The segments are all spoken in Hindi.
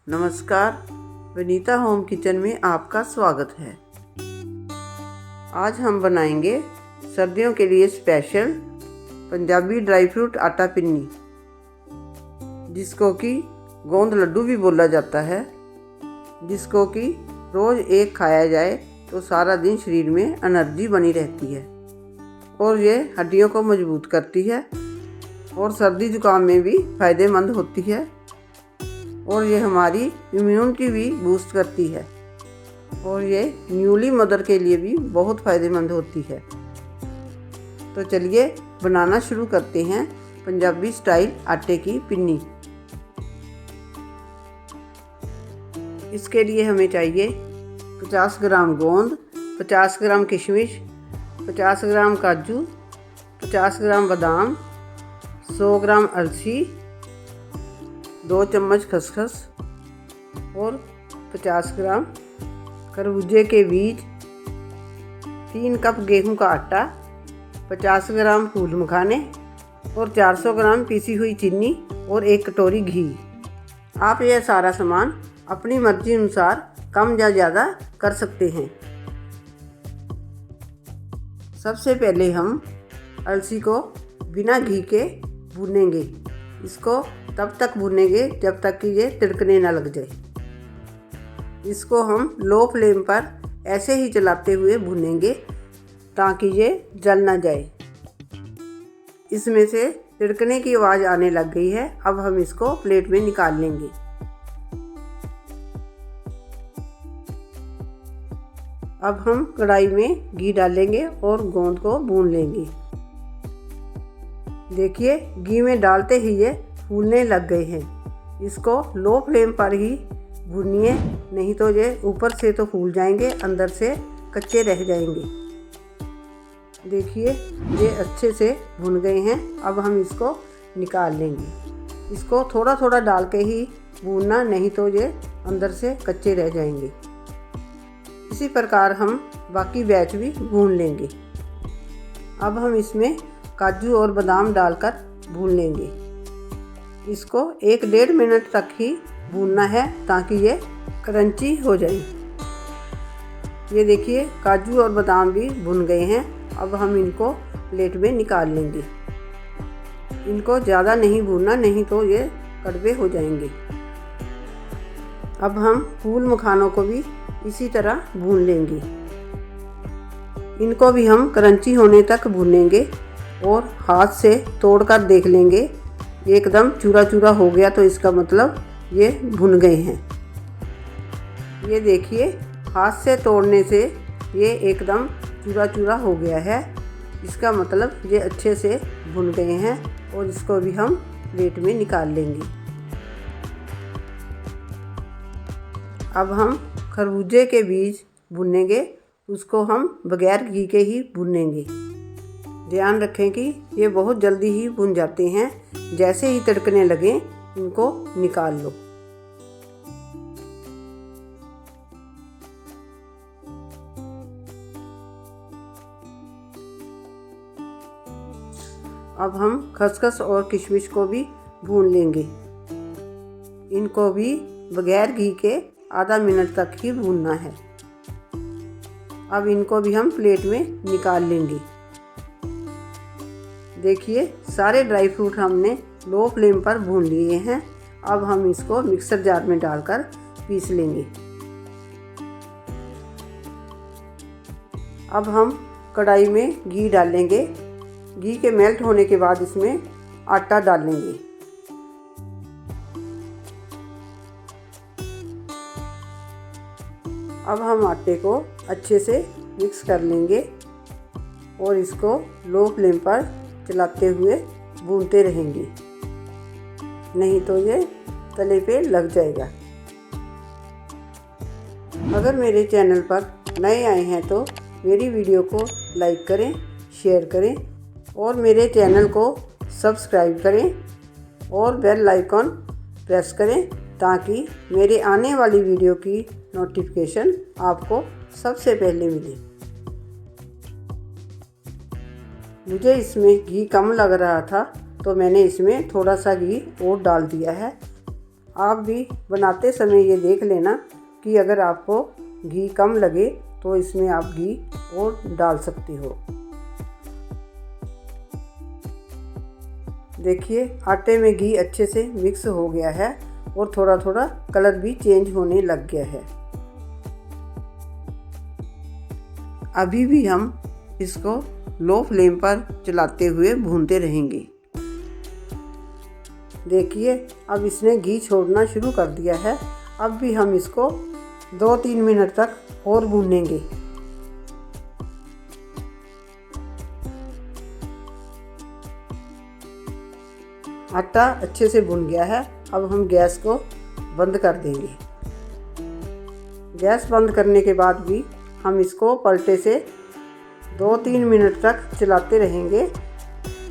नमस्कार, विनीता होम किचन में आपका स्वागत है। आज हम बनाएंगे सर्दियों के लिए स्पेशल पंजाबी ड्राई फ्रूट आटा पिन्नी, जिसको कि गोंद लड्डू भी बोला जाता है, जिसको कि रोज़ एक खाया जाए तो सारा दिन शरीर में एनर्जी बनी रहती है और ये हड्डियों को मजबूत करती है और सर्दी जुकाम में भी फ़ायदेमंद होती है और ये हमारी इम्यूनिटी भी बूस्ट करती है और ये न्यूली मदर के लिए भी बहुत फ़ायदेमंद होती है। तो चलिए बनाना शुरू करते हैं पंजाबी स्टाइल आटे की पिन्नी। इसके लिए हमें चाहिए 50 ग्राम गोंद, 50 ग्राम किशमिश, 50 ग्राम काजू, 50 ग्राम बादाम, 100 ग्राम अलसी, 2 चम्मच खसखस और 50 ग्राम खरबूजे के बीज, 3 कप गेहूं का आटा, 50 ग्राम फूल मखाने और 400 ग्राम पीसी हुई चीनी और 1 कटोरी घी। आप यह सारा सामान अपनी मर्जी अनुसार कम या ज़्यादा कर सकते हैं। सबसे पहले हम अलसी को बिना घी के भूनेंगे। इसको तब तक भूनेंगे जब तक कि ये तिड़कने ना लग जाए। इसको हम लो फ्लेम पर ऐसे ही चलाते हुए भूनेंगे ताकि ये जल ना जाए। इसमें से तिड़कने की आवाज़ आने लग गई है। अब हम इसको प्लेट में निकाल लेंगे। अब हम कढ़ाई में घी डालेंगे और गोंद को भून लेंगे। देखिए, घी में डालते ही ये फूलने लग गए हैं। इसको लो फ्लेम पर ही भूनिए, नहीं तो ये ऊपर से तो फूल जाएंगे, अंदर से कच्चे रह जाएंगे। देखिए, ये अच्छे से भुन गए हैं। अब हम इसको निकाल लेंगे। इसको थोड़ा थोड़ा डाल के ही भूनना, नहीं तो ये अंदर से कच्चे रह जाएंगे। इसी प्रकार हम बाकी बैच भी भून लेंगे। अब हम इसमें काजू और बादाम डालकर भून लेंगे। इसको 1-1.5 मिनट तक ही भूनना है ताकि ये क्रंची हो जाए। ये देखिए, काजू और बादाम भी भुन गए हैं। अब हम इनको प्लेट में निकाल लेंगे। इनको ज़्यादा नहीं भूनना, नहीं तो ये कड़वे हो जाएंगे। अब हम फूल मखानों को भी इसी तरह भून लेंगे। इनको भी हम क्रंची होने तक भूनेंगे और हाथ से तोड़कर देख लेंगे। एकदम चूरा चूरा हो गया तो इसका मतलब ये भुन गए हैं। ये देखिए, हाथ से तोड़ने से ये एकदम चूरा चूरा हो गया है। इसका मतलब ये अच्छे से भुन गए हैं और इसको भी हम प्लेट में निकाल लेंगे। अब हम खरबूजे के बीज भुनेंगे। उसको हम बगैर घी के ही भुनेंगे। ध्यान रखें कि ये बहुत जल्दी ही भुन जाते हैं। जैसे ही तड़कने लगे इनको निकाल लो। अब हम खसखस और किशमिश को भी भून लेंगे। इनको भी बगैर घी के आधा मिनट तक ही भूनना है। अब इनको भी हम प्लेट में निकाल लेंगे। देखिए, सारे ड्राई फ्रूट हमने लो फ्लेम पर भून लिए हैं। अब हम इसको मिक्सर जार में डालकर पीस लेंगे। अब हम कढ़ाई में घी डालेंगे। घी के मेल्ट होने के बाद इसमें आटा डालेंगे। अब हम आटे को अच्छे से मिक्स कर लेंगे और इसको लो फ्लेम पर चलाते हुए भूनते रहेंगे, नहीं तो ये तले पे लग जाएगा। अगर मेरे चैनल पर नए आए हैं तो मेरी वीडियो को लाइक करें, शेयर करें और मेरे चैनल को सब्सक्राइब करें और बेल आइकॉन प्रेस करें ताकि मेरे आने वाली वीडियो की नोटिफिकेशन आपको सबसे पहले मिले। मुझे इसमें घी कम लग रहा था तो मैंने इसमें थोड़ा सा घी और डाल दिया है। आप भी बनाते समय ये देख लेना कि अगर आपको घी कम लगे तो इसमें आप घी और डाल सकती हो। देखिए आटे में घी अच्छे से मिक्स हो गया है और थोड़ा थोड़ा कलर भी चेंज होने लग गया है। अभी भी हम इसको लो फ्लेम पर चलाते हुए भूनते रहेंगे। देखिए अब इसने घी छोड़ना शुरू कर दिया है। अब भी हम इसको 2-3 मिनट तक और भूनेंगे। आटा अच्छे से भुन गया है। अब हम गैस को बंद कर देंगे। गैस बंद करने के बाद भी हम इसको पलटे से 2-3 मिनट तक चलाते रहेंगे,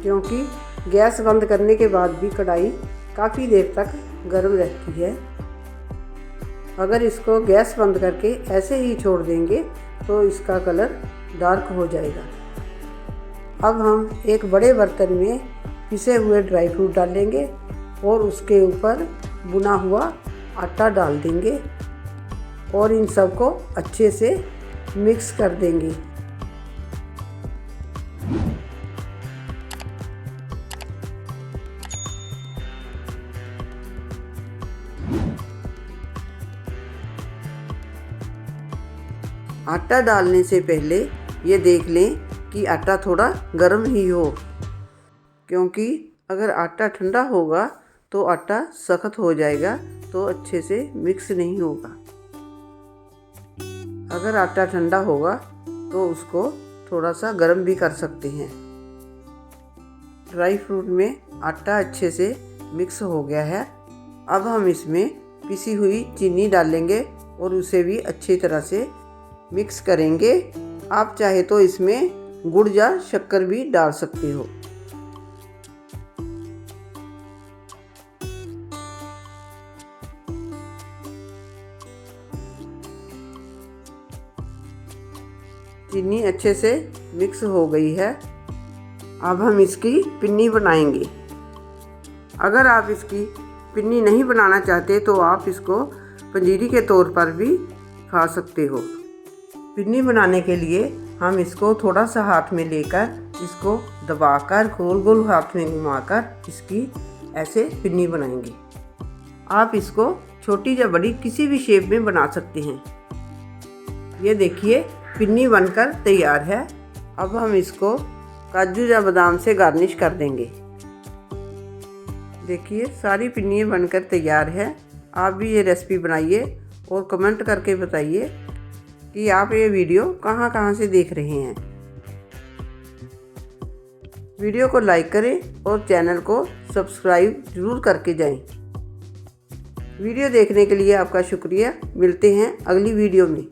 क्योंकि गैस बंद करने के बाद भी कढ़ाई काफ़ी देर तक गर्म रहती है। अगर इसको गैस बंद करके ऐसे ही छोड़ देंगे तो इसका कलर डार्क हो जाएगा। अब हम एक बड़े बर्तन में पिसे हुए ड्राई फ्रूट डालेंगे और उसके ऊपर भुना हुआ आटा डाल देंगे और इन सबको अच्छे से मिक्स कर देंगे। आटा डालने से पहले ये देख लें कि आटा थोड़ा गर्म ही हो, क्योंकि अगर आटा ठंडा होगा तो आटा सख्त हो जाएगा तो अच्छे से मिक्स नहीं होगा। अगर आटा ठंडा होगा तो उसको थोड़ा सा गर्म भी कर सकते हैं। ड्राई फ्रूट में आटा अच्छे से मिक्स हो गया है। अब हम इसमें पिसी हुई चीनी डालेंगे और उसे भी अच्छी तरह से मिक्स करेंगे। आप चाहे तो इसमें गुड़ या शक्कर भी डाल सकते हो। चीनी अच्छे से मिक्स हो गई है। अब हम इसकी पिन्नी बनाएंगे। अगर आप इसकी पिन्नी नहीं बनाना चाहते तो आप इसको पंजीरी के तौर पर भी खा सकते हो। पिन्नी बनाने के लिए हम इसको थोड़ा सा हाथ में लेकर इसको दबाकर गोल गोल हाथ में घुमाकर इसकी ऐसे पिन्नी बनाएंगे। आप इसको छोटी या बड़ी किसी भी शेप में बना सकते हैं। ये देखिए पिन्नी बनकर तैयार है। अब हम इसको काजू या बादाम से गार्निश कर देंगे। देखिए सारी पिन्नियाँ बनकर तैयार है। आप भी ये रेसिपी बनाइए और कमेंट करके बताइए कि आप ये वीडियो कहाँ से देख रहे हैं। वीडियो को लाइक करें और चैनल को सब्सक्राइब जरूर करके जाएं। वीडियो देखने के लिए आपका शुक्रिया। मिलते हैं अगली वीडियो में।